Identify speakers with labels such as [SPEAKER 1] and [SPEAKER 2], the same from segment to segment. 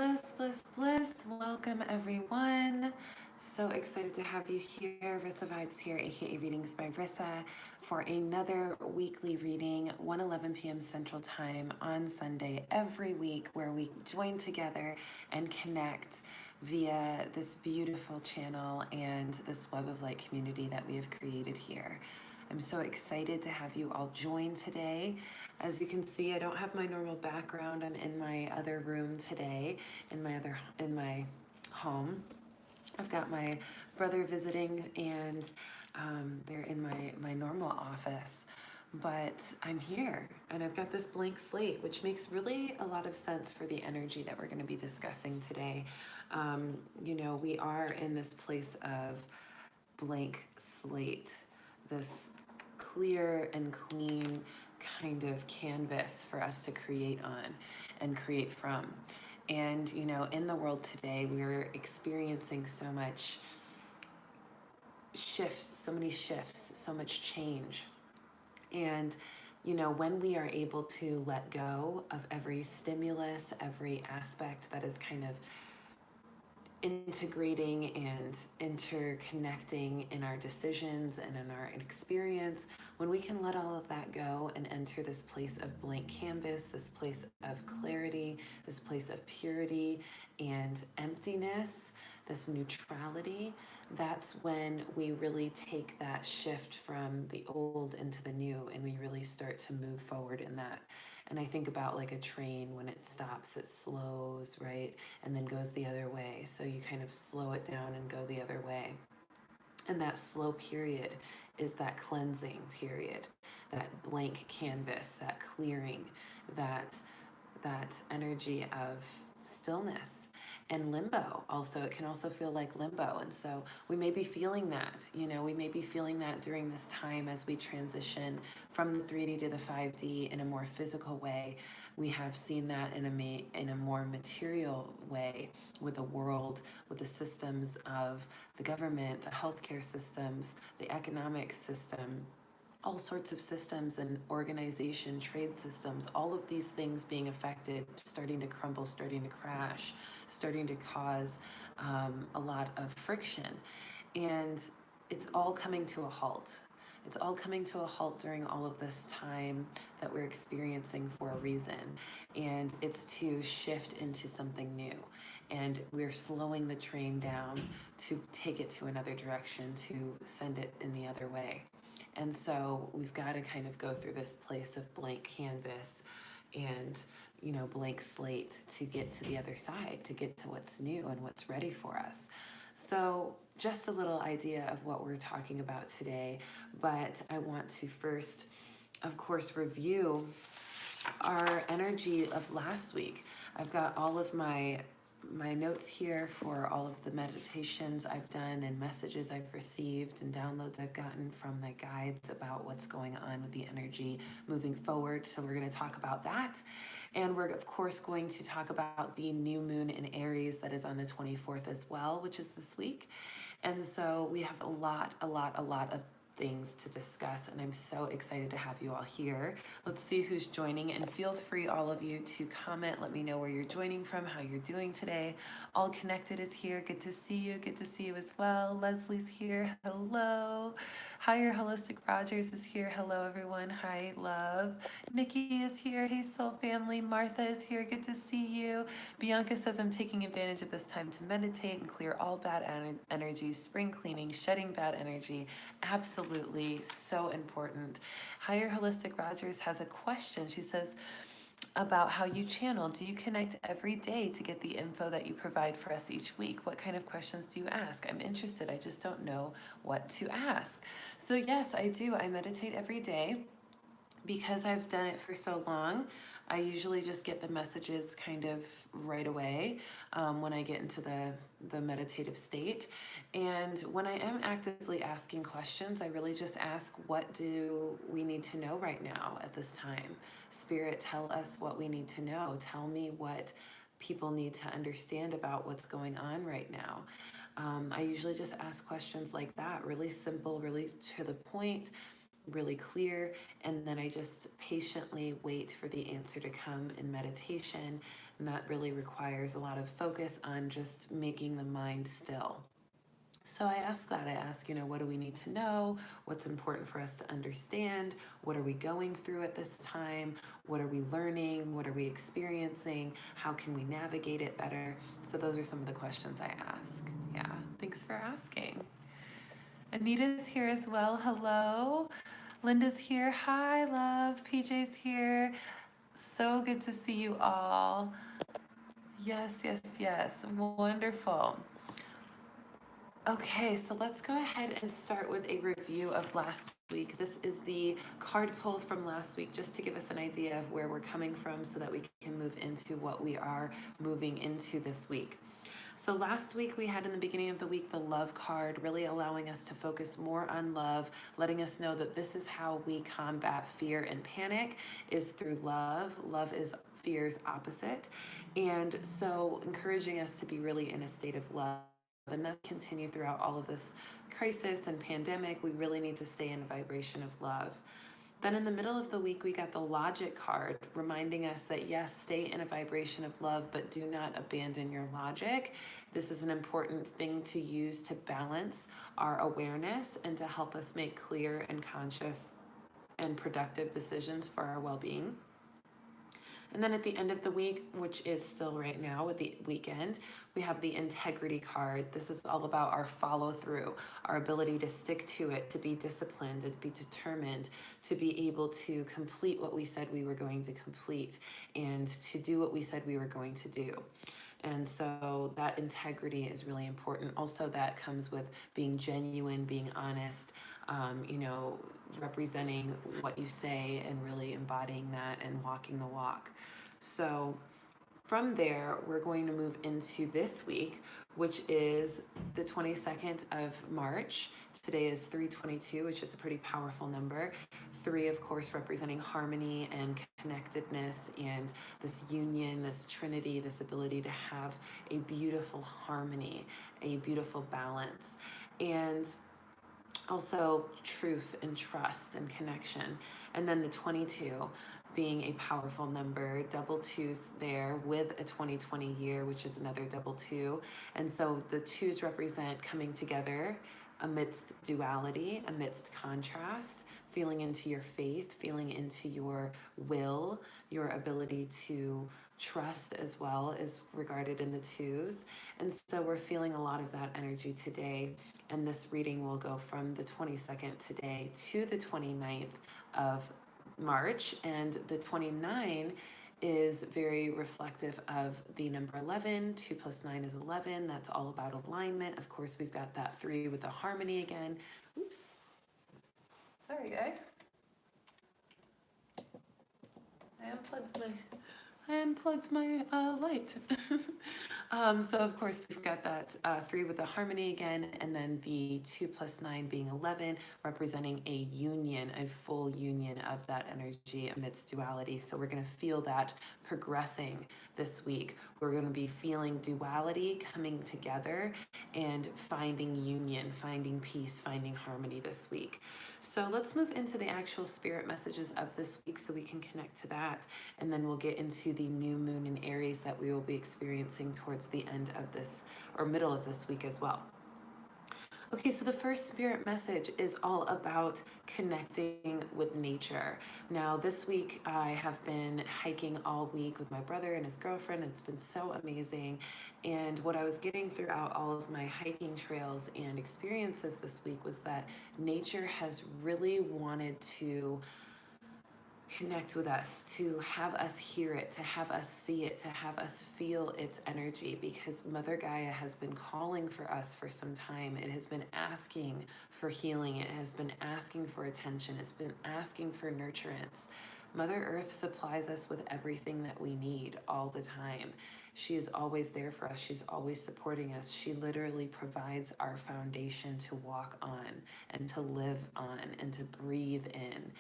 [SPEAKER 1] Bliss, bliss, bliss. Welcome, everyone. So excited to have you here. Rissa Vibes here, aka Readings by Rissa, for another weekly reading, 1:11 p.m. Central Time on Sunday every week, where we join together and connect via this beautiful channel and this web of light community that we have created here. I'm so excited to have you all join today. As you can see, I don't have my normal background. I'm in my other room today, in my home. I've got my brother visiting, and they're in my normal office. But I'm here, and I've got this blank slate, which makes really a lot of sense for the energy that we're going to be discussing today. We are in this place of blank slate, this clear and clean kind of canvas for us to create on and create from. And, in the world today, we're experiencing so much shifts, so many shifts, so much change. And, when we are able to let go of every stimulus, every aspect that is kind of integrating and interconnecting in our decisions and in our experience, when we can let all of that go and enter this place of blank canvas, this place of clarity, this place of purity and emptiness, this neutrality, that's when we really take that shift from the old into the new, and we really start to move forward in that. And I think about like a train, when it stops, it slows, right? And then goes the other way. So you kind of slow it down and go the other way. And that slow period is that cleansing period, that blank canvas, that clearing, that energy of stillness. And limbo also, it can also feel like limbo. And so we may be feeling that, we may be feeling that during this time as we transition from the 3D to the 5D in a more physical way. We have seen that in a more material way, with the world, with the systems of the government, the healthcare systems, the economic system, all sorts of systems and organization, trade systems, all of these things being affected, starting to crumble, starting to crash, starting to cause a lot of friction. And it's all coming to a halt. It's all coming to a halt during all of this time that we're experiencing for a reason. And it's to shift into something new. And we're slowing the train down to take it to another direction, to send it in the other way. And so we've got to kind of go through this place of blank canvas and, blank slate to get to the other side, to get to what's new and what's ready for us. So just a little idea of what we're talking about today, but I want to first, of course, review our energy of last week. I've got all of my notes here for all of the meditations I've done and messages I've received and downloads I've gotten from my guides about what's going on with the energy moving forward. So we're going to talk about that. And we're, of course, going to talk about the new moon in Aries that is on the 24th as well, which is this week. And so we have a lot of things to discuss, and I'm so excited to have you all here. Let's see who's joining, and feel free, all of you, to comment. Let me know where you're joining from, how you're doing today. All Connected is here. Good to see you. Good to see you as well. Leslie's here. Hello. Higher Holistic Rogers is here. Hello, everyone. Hi, love. Nikki is here. Hey, soul family. Martha is here. Good to see you. Bianca says, I'm taking advantage of this time to meditate and clear all bad energy, spring cleaning, shedding bad energy. Absolutely, so important. Higher Holistic Rogers has a question. She says, about how you channel. Do you connect every day to get the info that you provide for us each week? What kind of questions do you ask? I'm interested. I just don't know what to ask. So yes, I do. I meditate every day. Because I've done it for so long, I usually just get the messages kind of right away when I get into the meditative state. And when I am actively asking questions, I really just ask, what do we need to know right now at this time? Spirit, tell us what we need to know. Tell me what people need to understand about what's going on right now. I usually just ask questions like that, really simple, really to the point. really clear, and then I just patiently wait for the answer to come in meditation, and that really requires a lot of focus on just making the mind still. So I ask that. I ask, what do we need to know? What's important for us to understand? What are we going through at this time? What are we learning? What are we experiencing? How can we navigate it better? So those are some of the questions I ask. Yeah, thanks for asking. Anita's here as well. Hello. Linda's here. Hi, love. PJ's here. So good to see you all. Yes, yes, yes. Wonderful. Okay, so let's go ahead and start with a review of last week. This is the card pull from last week, just to give us an idea of where we're coming from so that we can move into what we are moving into this week. So last week we had in the beginning of the week the love card, really allowing us to focus more on love, letting us know that this is how we combat fear and panic, is through love. Love is fear's opposite. And so encouraging us to be really in a state of love. And that continue throughout all of this crisis and pandemic. We really need to stay in a vibration of love. Then in the middle of the week, we got the logic card, reminding us that yes, stay in a vibration of love, but do not abandon your logic. This is an important thing to use to balance our awareness and to help us make clear and conscious and productive decisions for our well-being. And then at the end of the week, which is still right now with the weekend, we have the integrity card. This is all about our follow through, our ability to stick to it, to be disciplined, to be determined, to be able to complete what we said we were going to complete, and to do what we said we were going to do. And so that integrity is really important. Also, that comes with being genuine, being honest, representing what you say and really embodying that and walking the walk. So from there, we're going to move into this week, which is the 22nd of March. Today is 322, which is a pretty powerful number. 3, of course, representing harmony and connectedness and this union, this trinity, this ability to have a beautiful harmony, a beautiful balance. And also truth and trust and connection. And then the 22 being a powerful number, double twos there with a 2020 year, which is another double 2. And so the 2s represent coming together amidst duality, amidst contrast, feeling into your faith, feeling into your will, your ability to trust as well is regarded in the 2s. And so we're feeling a lot of that energy today. And this reading will go from the 22nd today to the 29th of March. And the 29 is very reflective of the number 11. 2 plus 9 is 11. That's all about alignment. Of course, we've got that 3 with the harmony again. Oops. Sorry, guys. I unplugged my light. So of course we've got that 3 with the harmony again, and then the 2 plus 9 being 11, representing a union, a full union of that energy amidst duality. So we're going to feel that progressing this week. We're going to be feeling duality coming together and finding union, finding peace, finding harmony this week. So let's move into the actual spirit messages of this week so we can connect to that. And then we'll get into the new moon in Aries that we will be experiencing towards the end of this or middle of this week as well. Okay, so the first spirit message is all about connecting with nature. Now, this week I have been hiking all week with my brother and his girlfriend. It's been so amazing. And what I was getting throughout all of my hiking trails and experiences this week was that nature has really wanted to connect with us, to have us hear it, to have us see it, to have us feel its energy, because Mother Gaia has been calling for us for some time. It has been asking for healing. It has been asking for attention. It's been asking for nurturance. Mother Earth supplies us with everything that we need all the time. She is always there for us. She's always supporting us. She literally provides our foundation to walk on and to live on and to breathe in.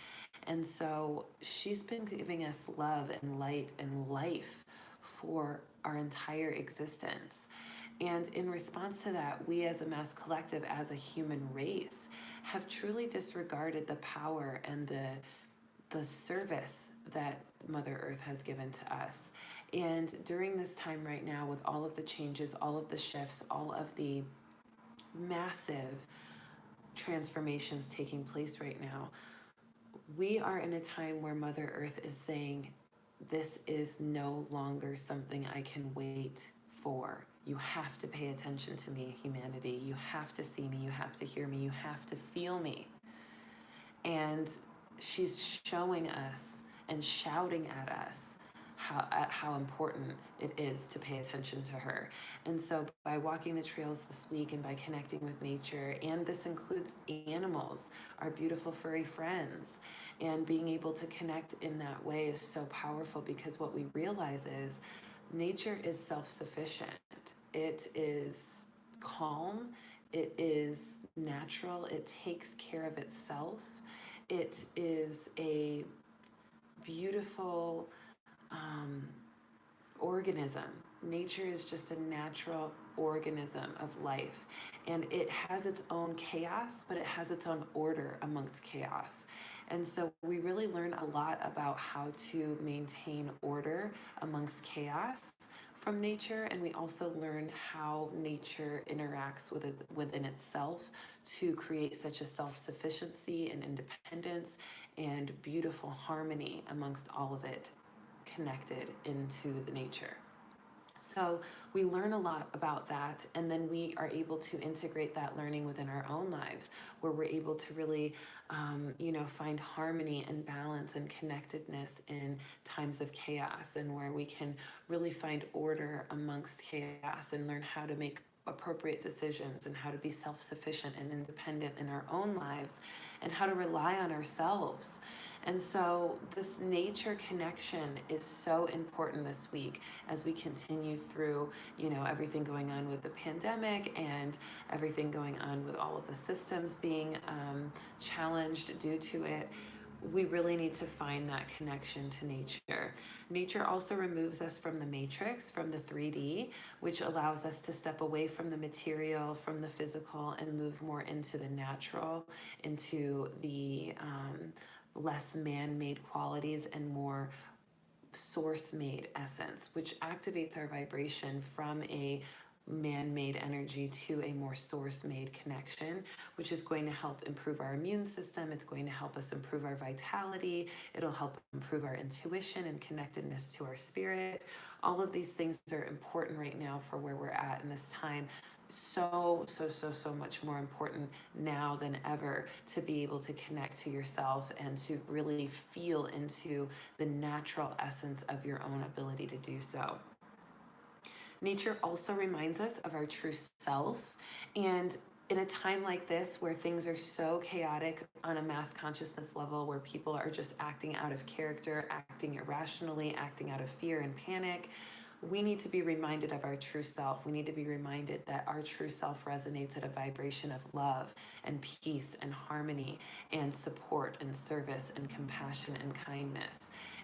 [SPEAKER 1] And so she's been giving us love and light and life for our entire existence. And in response to that, we as a mass collective, as a human race, have truly disregarded the power and the service that Mother Earth has given to us. And during this time right now, with all of the changes, all of the shifts, all of the massive transformations taking place right now, we are in a time where Mother Earth is saying, this is no longer something I can wait for. You have to pay attention to me, humanity. You have to see me. You have to hear me. You have to feel me. And she's showing us and shouting at us how important it is to pay attention to her. And so by walking the trails this week and by connecting with nature, and this includes animals, our beautiful furry friends, and being able to connect in that way is so powerful, because what we realize is nature is self-sufficient. It is calm. It is natural. It takes care of itself. It is a beautiful organism. Nature is just a natural organism of life, and it has its own chaos, but it has its own order amongst chaos. And so we really learn a lot about how to maintain order amongst chaos from nature, and we also learn how nature interacts within itself to create such a self-sufficiency and independence and beautiful harmony amongst all of it connected into the nature. So we learn a lot about that, and then we are able to integrate that learning within our own lives, where we're able to really, find harmony and balance and connectedness in times of chaos, and where we can really find order amongst chaos and learn how to make appropriate decisions and how to be self-sufficient and independent in our own lives and how to rely on ourselves. And so this nature connection is so important this week as we continue through, everything going on with the pandemic and everything going on with all of the systems being challenged due to it. We really need to find that connection to nature. Nature also removes us from the matrix, from the 3D, which allows us to step away from the material, from the physical, and move more into the natural, into the less man-made qualities and more source-made essence, which activates our vibration from a man-made energy to a more source-made connection, which is going to help improve our immune system. It's going to help us improve our vitality. It'll help improve our intuition and connectedness to our spirit. All of these things are important right now for where we're at in this time. So much more important now than ever to be able to connect to yourself and to really feel into the natural essence of your own ability to do so. Nature also reminds us of our true self, and in a time like this where things are so chaotic on a mass consciousness level, where people are just acting out of character, acting irrationally, acting out of fear and panic, we need to be reminded of our true self. We need to be reminded that our true self resonates at a vibration of love and peace and harmony and support and service and compassion and kindness,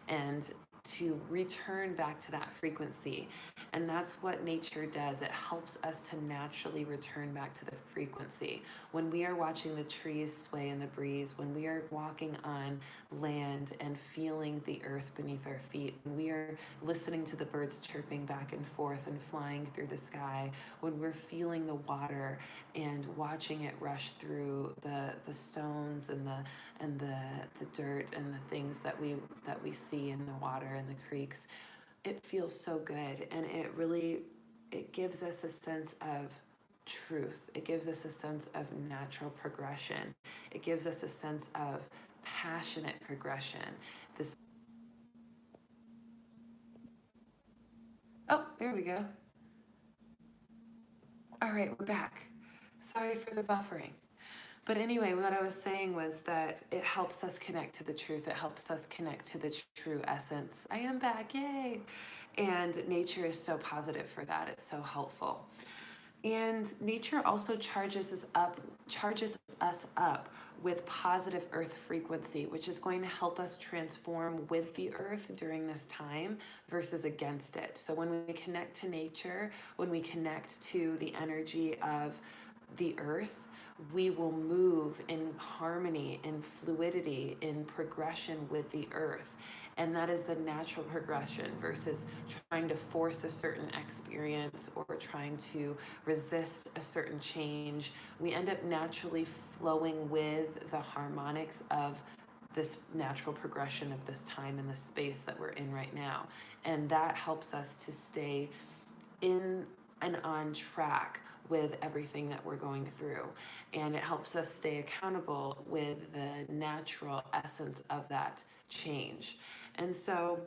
[SPEAKER 1] and to return back to that frequency. And that's what nature does. It helps us to naturally return back to the frequency. When we are watching the trees sway in the breeze, when we are walking on land and feeling the earth beneath our feet, when we are listening to the birds chirping back and forth and flying through the sky, when we're feeling the water and watching it rush through the stones and the dirt and the things that we see in the water and the creeks, it feels so good, and it gives us a sense of truth. It gives us a sense of natural progression. It gives us a sense of passionate progression. There we go. All right, we're back. Sorry for the buffering. But anyway, what I was saying was that it helps us connect to the truth. It helps us connect to the true essence. I am back, yay! And nature is so positive for that. It's so helpful. And nature also charges us up with positive earth frequency, which is going to help us transform with the earth during this time versus against it. So when we connect to nature, when we connect to the energy of the earth, we will move in harmony, in fluidity, in progression with the earth. And that is the natural progression versus trying to force a certain experience or trying to resist a certain change. We end up naturally flowing with the harmonics of this natural progression of this time and the space that we're in right now. And that helps us to stay in and on track with everything that we're going through. And it helps us stay accountable with the natural essence of that change. And so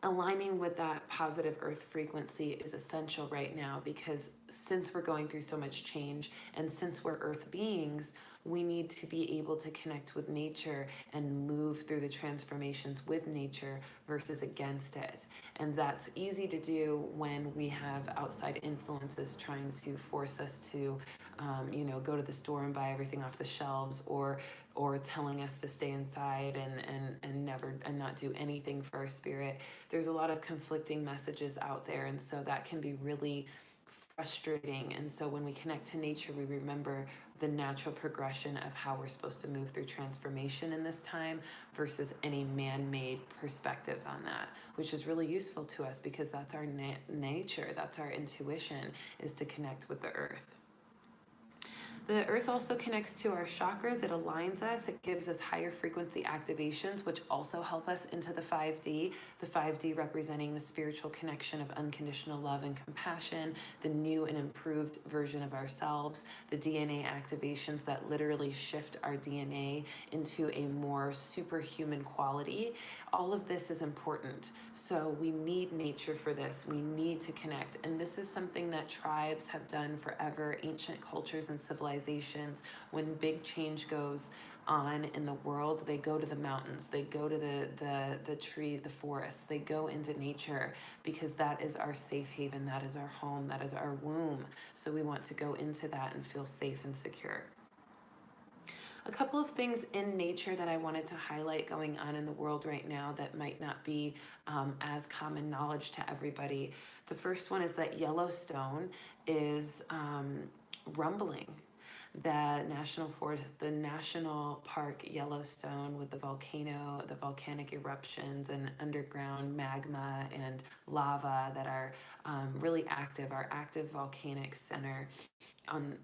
[SPEAKER 1] aligning with that positive earth frequency is essential right now, because since we're going through so much change and since we're earth beings, we need to be able to connect with nature and move through the transformations with nature versus against it. And that's easy to do when we have outside influences trying to force us to go to the store and buy everything off the shelves, or telling us to stay inside and not do anything for our spirit. There's a lot of conflicting messages out there, and so that can be really frustrating. And so when we connect to nature, we remember the natural progression of how we're supposed to move through transformation in this time versus any man-made perspectives on that, which is really useful to us because that's our nature, that's our intuition, is to connect with the earth. The earth also connects to our chakras. It aligns us. It gives us higher frequency activations, which also help us into the 5D. The 5D representing the spiritual connection of unconditional love and compassion, the new and improved version of ourselves, the DNA activations that literally shift our DNA into a more superhuman quality. All of this is important. So we need nature for this. We need to connect. And this is something that tribes have done forever, ancient cultures and civilizations. When big change goes on in the world, they go to the mountains, they go to the tree, the forests, they go into nature, because that is our safe haven, that is our home, that is our womb. So we want to go into that and feel safe and secure. A couple of things in nature that I wanted to highlight going on in the world right now that might not be as common knowledge to everybody. The first one is that Yellowstone is rumbling. The national forest, the national park Yellowstone, with the volcano, the volcanic eruptions and underground magma and lava that are really active, our active volcanic center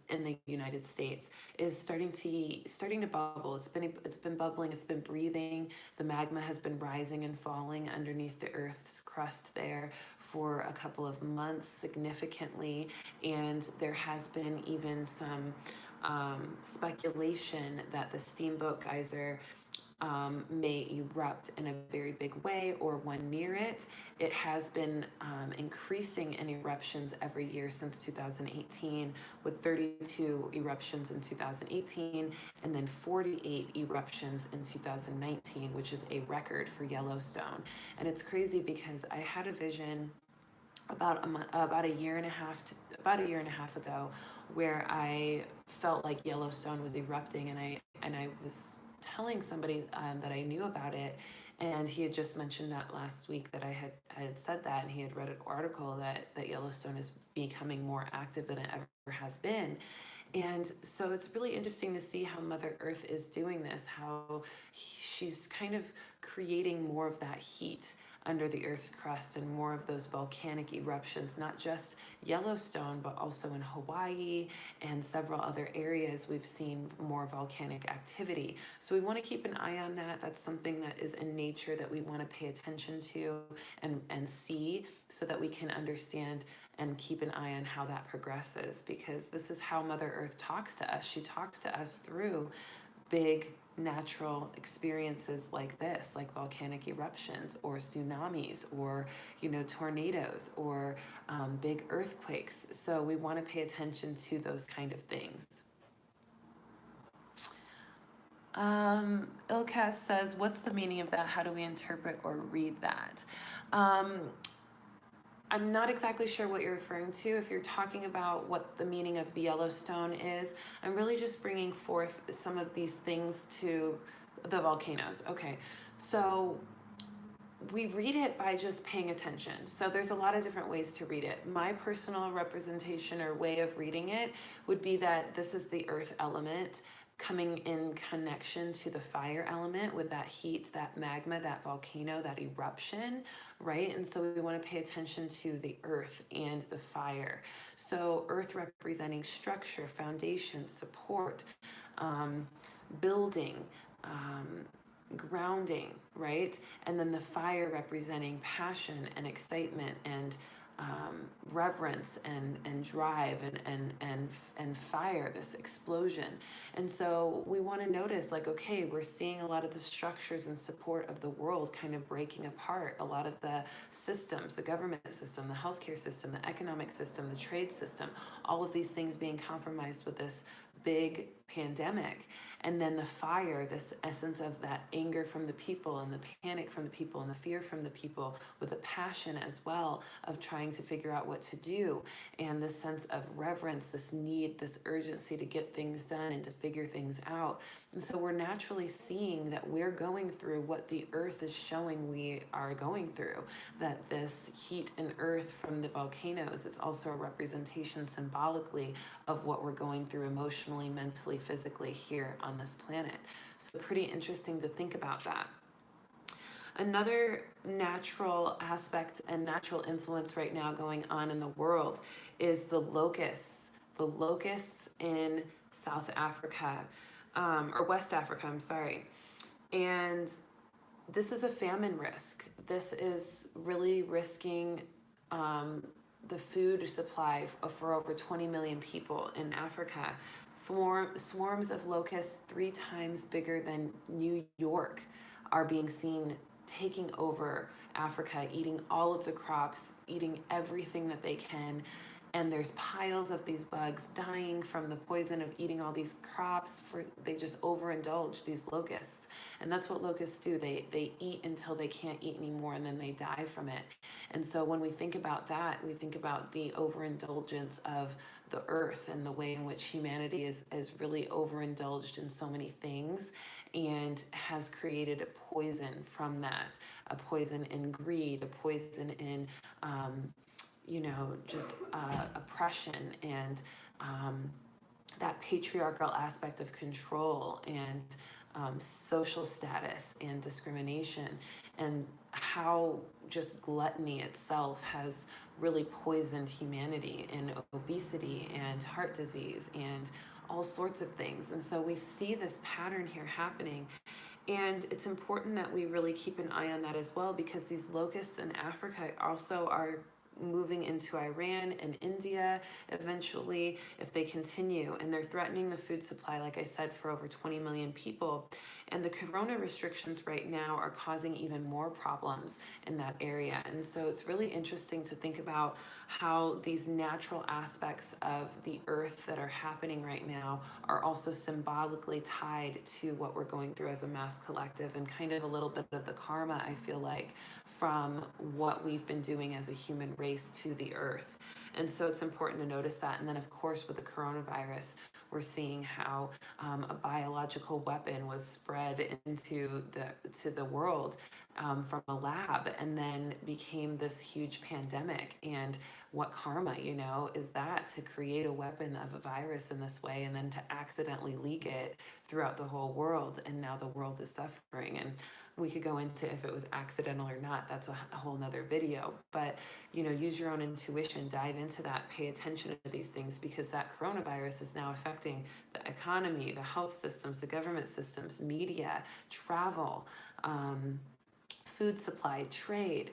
[SPEAKER 1] in the United States, is starting to bubble. It's been bubbling. It's been breathing. The magma has been rising and falling underneath the Earth's crust there for a couple of months significantly, and there has been even some speculation that the Steamboat Geyser may erupt in a very big way, or one near it. It has been increasing in eruptions every year since 2018, with 32 eruptions in 2018 and then 48 eruptions in 2019, which is a record for Yellowstone. And it's crazy because I had a vision about a year and a half ago, where I felt like Yellowstone was erupting, and I was telling somebody that I knew about it, and he had just mentioned that last week that I had said that, and he had read an article that Yellowstone is becoming more active than it ever has been. And so it's really interesting to see how Mother Earth is doing this, how she's kind of creating more of that heat under the Earth's crust and more of those volcanic eruptions, not just Yellowstone, but also in Hawaii and several other areas. We've seen more volcanic activity. So we want to keep an eye on that. That's something that is in nature that we want to pay attention to and see, so that we can understand and keep an eye on how that progresses, because this is how Mother Earth talks to us. She talks to us through big natural experiences like this, like volcanic eruptions or tsunamis or tornadoes or big earthquakes. So we want to pay attention to those kind of things. Ilkas says, what's the meaning of that? How do we interpret or read that? I'm not exactly sure what you're referring to. If you're talking about what the meaning of Yellowstone is, I'm really just bringing forth some of these things to the volcanoes. Okay, so we read it by just paying attention. So there's a lot of different ways to read it. My personal representation or way of reading it would be that this is the earth element coming in connection to the fire element with that heat, that magma, that volcano, that eruption, right? And so we want to pay attention to the earth and the fire. So earth representing structure, foundation, support, um, building, um, grounding, right? And then the fire representing passion and excitement and reverence and drive and fire, this explosion. And so we want to notice, like, okay, we're seeing a lot of the structures and support of the world kind of breaking apart. A lot of the systems, the government system, the healthcare system, the economic system, the trade system, all of these things being compromised with this big pandemic. And then the fire, this essence of that anger from the people and the panic from the people and the fear from the people, with the passion as well of trying to figure out what to do, and this sense of reverence, this need, this urgency to get things done and to figure things out. And so we're naturally seeing that we're going through what the earth is showing we are going through, that this heat and earth from the volcanoes is also a representation symbolically of what we're going through emotionally, mentally, physically here on this planet. So pretty interesting to think about that. Another natural aspect and natural influence right now going on in the world is the locusts. The locusts in South Africa, or West Africa, I'm sorry. And this is a famine risk. This is really risking the food supply for over 20 million people in Africa. Swarms of locusts 3 times bigger than New York are being seen taking over Africa, eating all of the crops, eating everything that they can. And there's piles of these bugs dying from the poison of eating all these crops. They just overindulge, these locusts. And that's what locusts do. They eat until they can't eat anymore, and then they die from it. And so when we think about that, we think about the overindulgence of the earth and the way in which humanity is really overindulged in so many things and has created a poison from that, a poison in greed, a poison in just oppression and that patriarchal aspect of control and social status and discrimination, and how just gluttony itself has really poisoned humanity in obesity and heart disease and all sorts of things. And so we see this pattern here happening. And it's important that we really keep an eye on that as well, because these locusts in Africa also are moving into Iran and India eventually if they continue, and they're threatening the food supply, like I said, for over 20 million people. And the corona restrictions right now are causing even more problems in that area. And so it's really interesting to think about how these natural aspects of the earth that are happening right now are also symbolically tied to what we're going through as a mass collective, and kind of a little bit of the karma, I feel like, from what we've been doing as a human race to the earth. And so it's important to notice that. And then, of course, with the coronavirus, we're seeing how a biological weapon was spread into the world from a lab, and then became this huge pandemic. And what karma, is that, to create a weapon of a virus in this way and then to accidentally leak it throughout the whole world. And now the world is suffering. And we could go into if it was accidental or not. That's a whole nother video. But, use your own intuition, dive into that, pay attention to these things, because that coronavirus is now affecting the economy, the health systems, the government systems, media, travel, food supply, trade,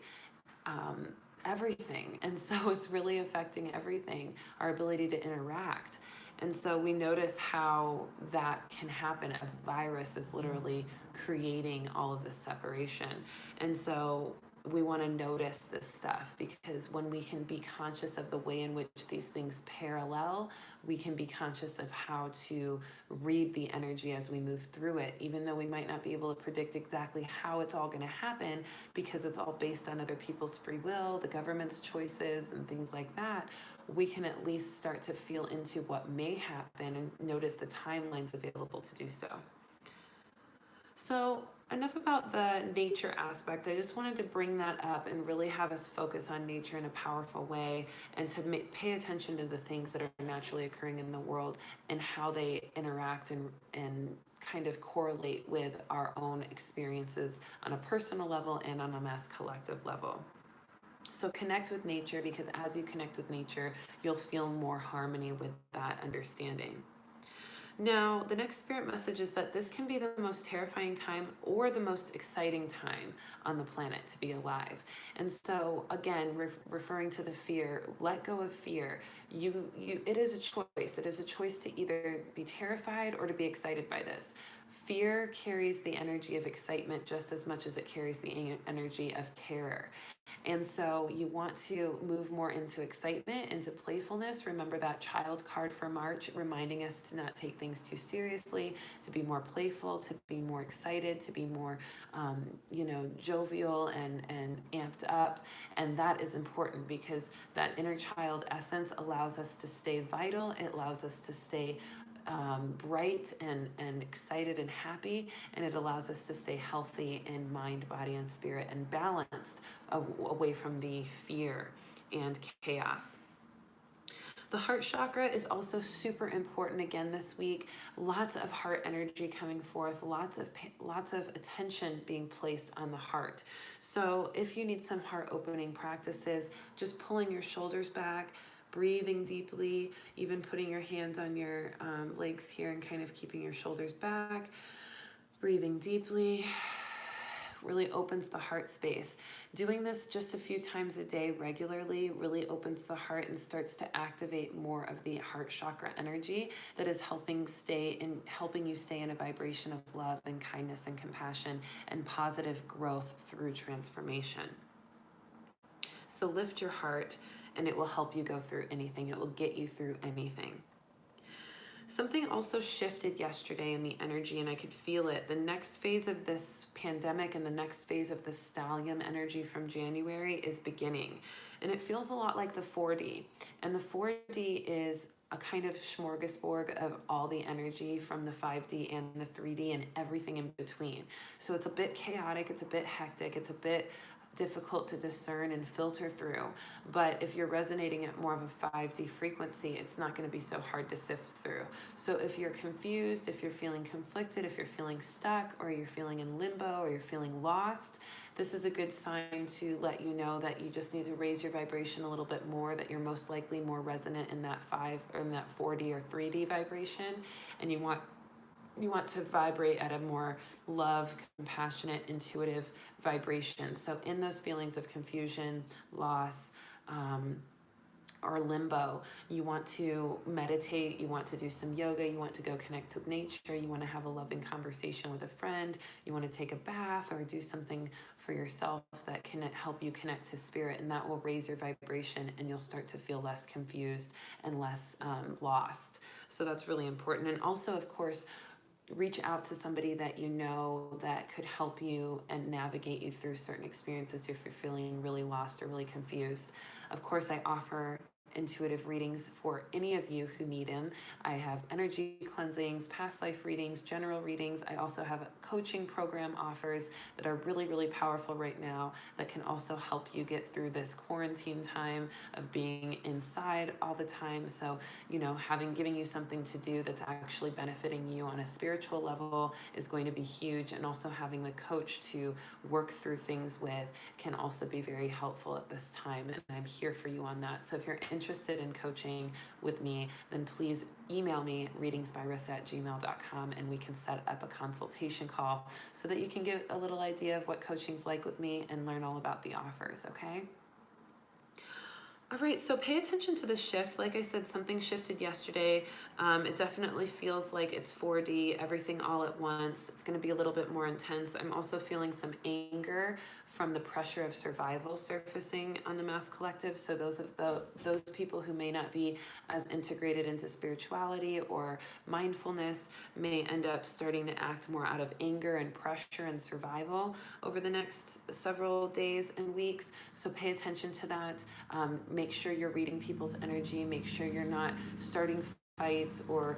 [SPEAKER 1] everything. And so it's really affecting everything, our ability to interact. And so we notice how that can happen. A virus is literally creating all of this separation. And so we want to notice this stuff, because when we can be conscious of the way in which these things parallel, we can be conscious of how to read the energy as we move through it, even though we might not be able to predict exactly how it's all going to happen, because it's all based on other people's free will, the government's choices, and things like that. We can at least start to feel into what may happen and notice the timelines available to do so. So enough about the nature aspect. I just wanted to bring that up and really have us focus on nature in a powerful way, and to pay attention to the things that are naturally occurring in the world and how they interact and kind of correlate with our own experiences on a personal level and on a mass collective level. So connect with nature, because as you connect with nature, you'll feel more harmony with that understanding. Now, the next spirit message is that this can be the most terrifying time or the most exciting time on the planet to be alive. And so, again, referring to the fear, let go of fear. It is a choice. It is a choice to either be terrified or to be excited by this. Fear carries the energy of excitement just as much as it carries the energy of terror. And so you want to move more into excitement, into playfulness. Remember that child card for March, reminding us to not take things too seriously, to be more playful, to be more excited, to be more, jovial and amped up. And that is important, because that inner child essence allows us to stay vital. It allows us to stay bright and excited and happy, and it allows us to stay healthy in mind, body, and spirit, and balanced away from the fear and chaos. The heart chakra is also super important again this week. Lots of heart energy coming forth, lots of attention being placed on the heart. So if you need some heart opening practices, just pulling your shoulders back, breathing deeply, even putting your hands on your legs here and kind of keeping your shoulders back, breathing deeply, really opens the heart space. Doing this just a few times a day regularly really opens the heart and starts to activate more of the heart chakra energy that is helping you stay in a vibration of love and kindness and compassion and positive growth through transformation. So lift your heart, and it will help you go through anything. It will get you through anything. Something also shifted yesterday in the energy, and I could feel it. The next phase of this pandemic and the next phase of the stallion energy from January is beginning. And it feels a lot like the 4D. And the 4D is a kind of smorgasbord of all the energy from the 5D and the 3D and everything in between. So it's a bit chaotic, it's a bit hectic, it's a bit difficult to discern and filter through. But if you're resonating at more of a 5D frequency, it's not going to be so hard to sift through. So if you're confused, if you're feeling conflicted, if you're feeling stuck, or you're feeling in limbo, or you're feeling lost, this is a good sign to let you know that you just need to raise your vibration a little bit more, that you're most likely more resonant in that 5 or in that 4D or 3D vibration, and you want to vibrate at a more love, compassionate, intuitive vibration. So in those feelings of confusion, loss, or limbo, you want to meditate, you want to do some yoga, you want to go connect with nature, you want to have a loving conversation with a friend, you want to take a bath or do something for yourself that can help you connect to spirit, and that will raise your vibration, and you'll start to feel less confused and less lost. So that's really important. And also, of course, reach out to somebody that you know that could help you and navigate you through certain experiences if you're feeling really lost or really confused. Of course, I offer intuitive readings for any of you who need them. I have energy cleansings, past life readings, general readings. I also have a coaching program offers that are really, really powerful right now that can also help you get through this quarantine time of being inside all the time. So, giving you something to do that's actually benefiting you on a spiritual level is going to be huge. And also having the coach to work through things with can also be very helpful at this time. And I'm here for you on that. So if you're interested in coaching with me, then please email me readingsbyrissa@gmail.com, and we can set up a consultation call so that you can get a little idea of what coaching's like with me and learn all about the offers, okay? All right, so pay attention to the shift. Like I said, something shifted yesterday. It definitely feels like it's 4D, everything all at once. It's going to be a little bit more intense. I'm also feeling some anger from the pressure of survival surfacing on the mass collective. So those people who may not be as integrated into spirituality or mindfulness may end up starting to act more out of anger and pressure and survival over the next several days and weeks. So pay attention to that. Make sure you're reading people's energy. Make sure you're not starting fights or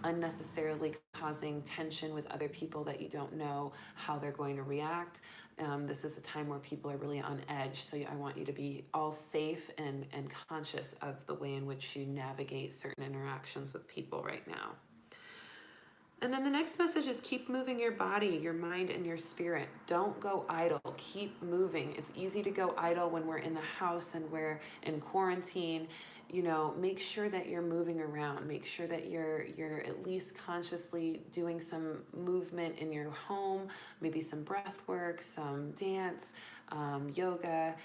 [SPEAKER 1] unnecessarily causing tension with other people that you don't know how they're going to react. This is a time where people are really on edge, so I want you to be all safe and conscious of the way in which you navigate certain interactions with people right now. And then the next message is keep moving your body, your mind, and your spirit. Don't go idle. Keep moving. It's easy to go idle when we're in the house and we're in quarantine. You know, make sure that you're moving around. Make sure that you're at least consciously doing some movement in your home, maybe some breath work, some dance, yoga,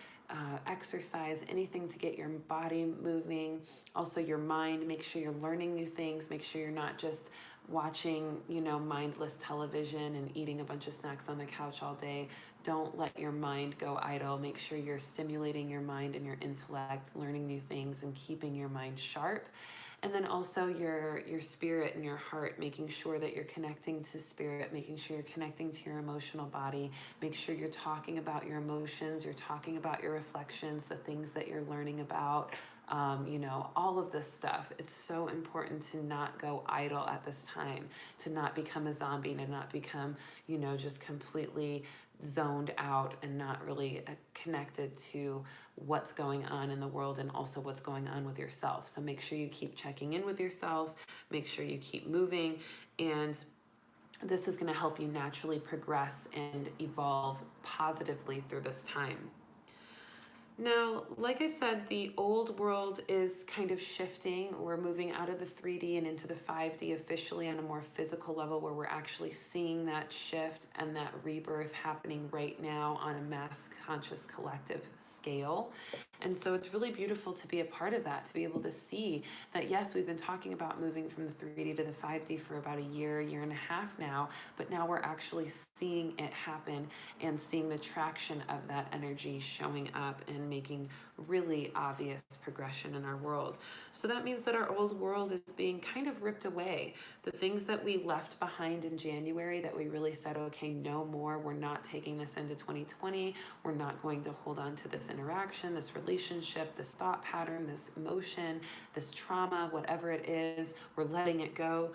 [SPEAKER 1] exercise, anything to get your body moving. Also your mind, make sure you're learning new things. Make sure you're not just watching, mindless television and eating a bunch of snacks on the couch all day. Don't let your mind go idle. Make sure you're stimulating your mind and your intellect, learning new things and keeping your mind sharp. And then also your spirit and your heart, making sure that you're connecting to spirit, making sure you're connecting to your emotional body. Make sure you're talking about your emotions, you're talking about your reflections, the things that you're learning about, all of this stuff. It's so important to not go idle at this time, to not become a zombie, to not become, just completely zoned out and not really connected to what's going on in the world and also what's going on with yourself. So make sure you keep checking in with yourself, make sure you keep moving, and this is going to help you naturally progress and evolve positively through this time. Now, like I said, the old world is kind of shifting. We're moving out of the 3D and into the 5D officially on a more physical level, where we're actually seeing that shift and that rebirth happening right now on a mass conscious collective scale. And so it's really beautiful to be a part of that, to be able to see that, yes, we've been talking about moving from the 3D to the 5D for about a year and a half now, but now we're actually seeing it happen and seeing the traction of that energy showing up and making really obvious progression in our world. So that means that our old world is being kind of ripped away. The things that we left behind in January that we really said, okay, no more, we're not taking this into 2020, we're not going to hold on to this interaction, this relationship, this thought pattern, this emotion, this trauma, whatever it is, we're letting it go.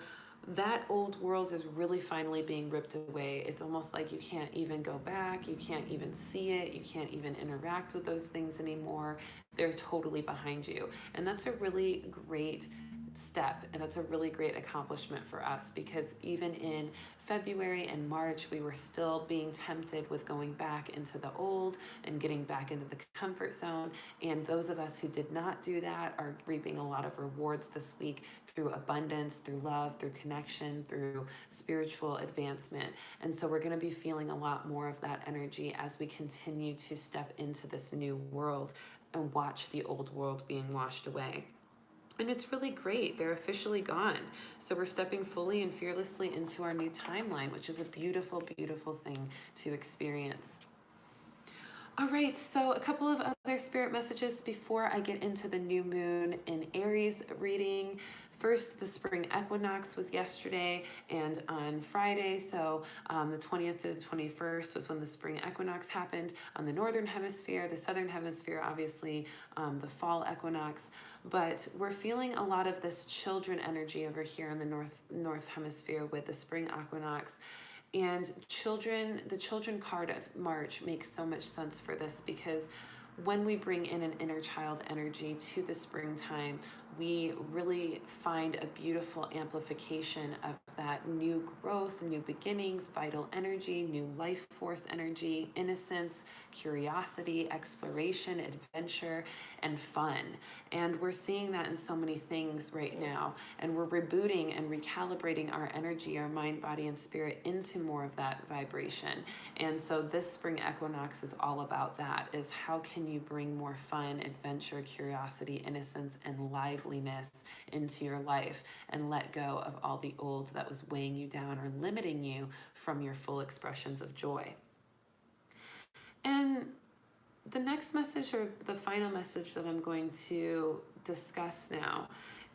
[SPEAKER 1] That old world is really finally being ripped away. It's almost like you can't even go back, you can't even see it, you can't even interact with those things anymore. They're totally behind you. And that's a really great step, and that's a really great accomplishment for us, because even in February and March, we were still being tempted with going back into the old and getting back into the comfort zone. And those of us who did not do that are reaping a lot of rewards this week through abundance, through love, through connection, through spiritual advancement. And so we're going to be feeling a lot more of that energy as we continue to step into this new world and watch the old world being washed away. And it's really great. They're officially gone. So we're stepping fully and fearlessly into our new timeline, which is a beautiful, beautiful thing to experience. All right, so a couple of other spirit messages before I get into the new moon in Aries reading. First, the spring equinox was yesterday and on Friday, so the 20th to the 21st was when the spring equinox happened on the northern hemisphere. The southern hemisphere, obviously, the fall equinox. But we're feeling a lot of this children energy over here in the north hemisphere with the spring equinox. And the children card of March makes so much sense for this, because when we bring in an inner child energy to the springtime, we really find a beautiful amplification of that new growth, new beginnings, vital energy, new life force energy, innocence, curiosity, exploration, adventure, and fun. And we're seeing that in so many things right now. And we're rebooting and recalibrating our energy, our mind, body, and spirit into more of that vibration. And so this spring equinox is all about that, is how can you bring more fun, adventure, curiosity, innocence, and liveliness into your life and let go of all the old that was weighing you down or limiting you from your full expressions of joy. And the next message, or the final message that I'm going to discuss now,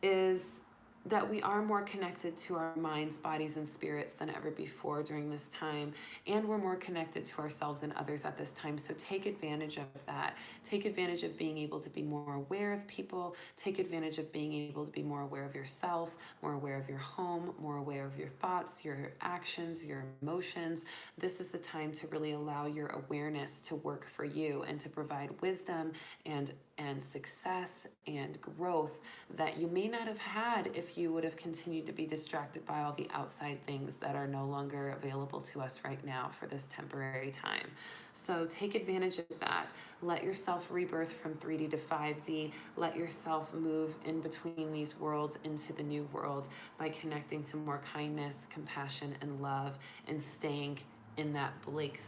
[SPEAKER 1] is that we are more connected to our minds, bodies, and spirits than ever before during this time. And we're more connected to ourselves and others at this time. So take advantage of that. Take advantage of being able to be more aware of people. Take advantage of being able to be more aware of yourself, more aware of your home, more aware of your thoughts, your actions, your emotions. This is the time to really allow your awareness to work for you and to provide wisdom and success and growth that you may not have had if you would have continued to be distracted by all the outside things that are no longer available to us right now for this temporary time. So take advantage of that. Let yourself rebirth from 3D to 5D. Let yourself move in between these worlds into the new world by connecting to more kindness, compassion, and love, and staying in that blank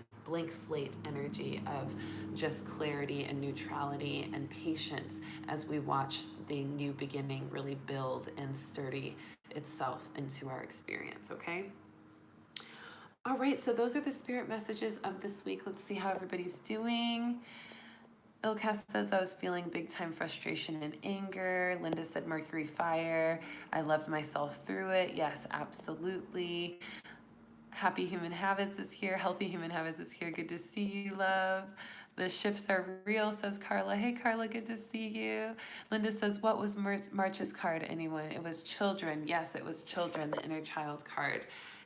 [SPEAKER 1] slate energy of just clarity and neutrality and patience as we watch the new beginning really build and sturdy itself into our experience, okay? All right, so those are the spirit messages of this week. Let's see how everybody's doing. Ilka says, I was feeling big time frustration and anger. Linda said, Mercury fire. I loved myself through it. Yes, absolutely. Happy Human Habits is here. Healthy Human Habits is here. Good to see you, love. The shifts are real, says Carla. Hey, Carla, good to see you. Linda says, what was March's card, anyone? It was children. Yes, it was children, the inner child card.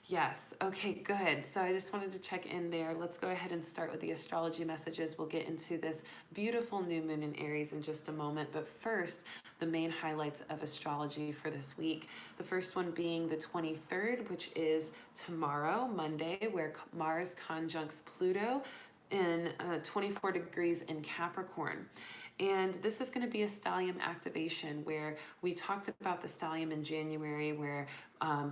[SPEAKER 1] Yes. Okay, good. So I just wanted to check in there. Let's go ahead and start with the astrology messages. We'll get into this beautiful new moon in Aries in just a moment. But first, the main highlights of astrology for this week. The first one being the 23rd, which is tomorrow, Monday, where Mars conjuncts Pluto in 24 degrees in Capricorn. And this is going to be a stellium activation where we talked about the stellium in January, where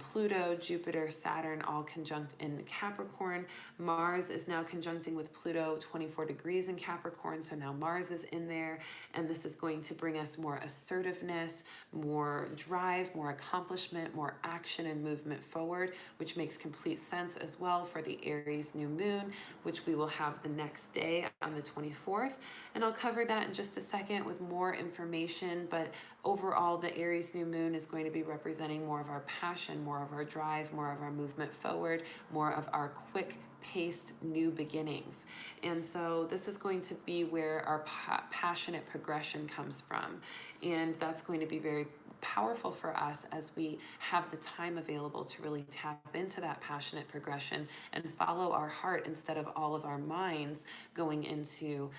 [SPEAKER 1] Pluto, Jupiter, Saturn all conjunct in Capricorn. Mars is now conjuncting with Pluto 24 degrees in Capricorn. So now Mars is in there. And this is going to bring us more assertiveness, more drive, more accomplishment, more action and movement forward, which makes complete sense as well for the Aries new moon, which we will have the next day on the 24th. And I'll cover that in just a second with more information. But overall, the Aries new moon is going to be representing more of our passion, more of our drive, more of our movement forward, more of our quick paced new beginnings. And so this is going to be where our passionate progression comes from. And that's going to be very powerful for us as we have the time available to really tap into that passionate progression and follow our heart instead of all of our minds going into,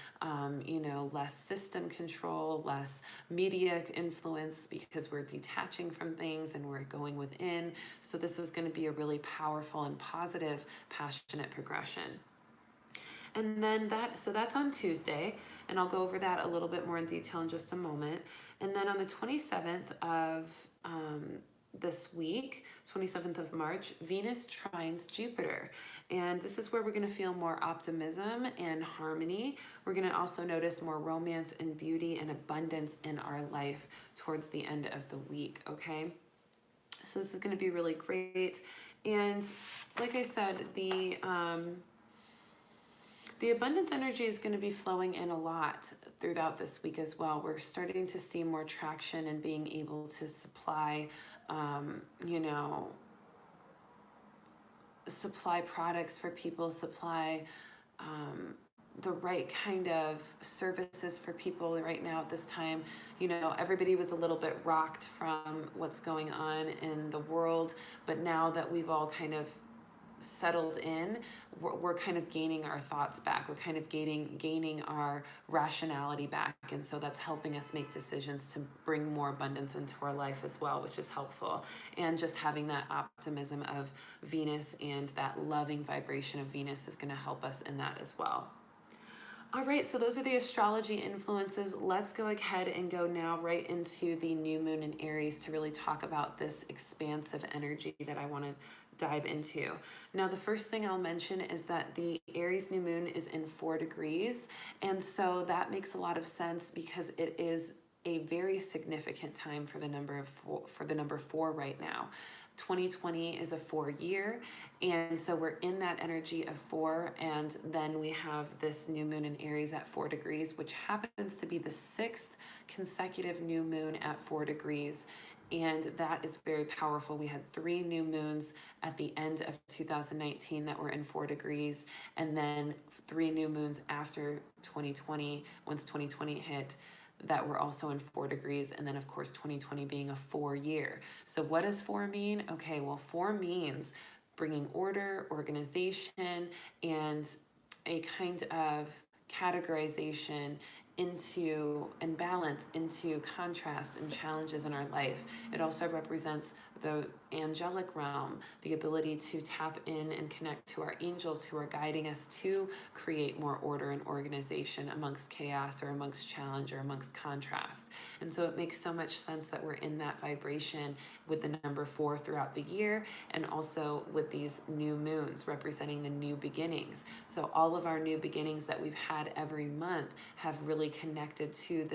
[SPEAKER 1] less system control, less media influence, because we're detaching from things and we're going within. So this is going to be a really powerful and positive passionate progression. And then that's on Tuesday, and I'll go over that a little bit more in detail in just a moment. And then on the 27th of this week, 27th of March, Venus trines Jupiter. And this is where we're going to feel more optimism and harmony. We're going to also notice more romance and beauty and abundance in our life towards the end of the week, okay? So this is going to be really great. And like I said, the abundance energy is going to be flowing in a lot throughout this week as well. We're starting to see more traction and being able to supply, supply products for people, supply the right kind of services for people right now at this time. Everybody was a little bit rocked from what's going on in the world, but now that we've all kind of settled in, we're kind of gaining our thoughts back. We're kind of gaining our rationality back. And so that's helping us make decisions to bring more abundance into our life as well, which is helpful. And just having that optimism of Venus and that loving vibration of Venus is going to help us in that as well. All right, so those are the astrology influences. Let's go ahead and go now right into the new moon in Aries to really talk about this expansive energy that I want to dive into. Now, the first thing I'll mention is that the Aries new moon is in 4 degrees. And so that makes a lot of sense because it is a very significant time for the number 4 right now. 2020 is a 4 year. And so we're in that energy of 4. And then we have this new moon in Aries at 4 degrees, which happens to be the 6th consecutive new moon at 4 degrees. And that is very powerful. We had 3 new moons at the end of 2019 that were in 4 degrees, and then 3 new moons after 2020, once 2020 hit, that were also in 4 degrees. And then, of course, 2020 being a 4 year. So what does 4 mean? Okay, well, 4 means bringing order, organization, and a kind of categorization into and balance into contrast and challenges in our life. It also represents the angelic realm, the ability to tap in and connect to our angels who are guiding us to create more order and organization amongst chaos or amongst challenge or amongst contrast. And so it makes so much sense that we're in that vibration with the number 4 throughout the year, and also with these new moons representing the new beginnings. So all of our new beginnings that we've had every month have really connected to this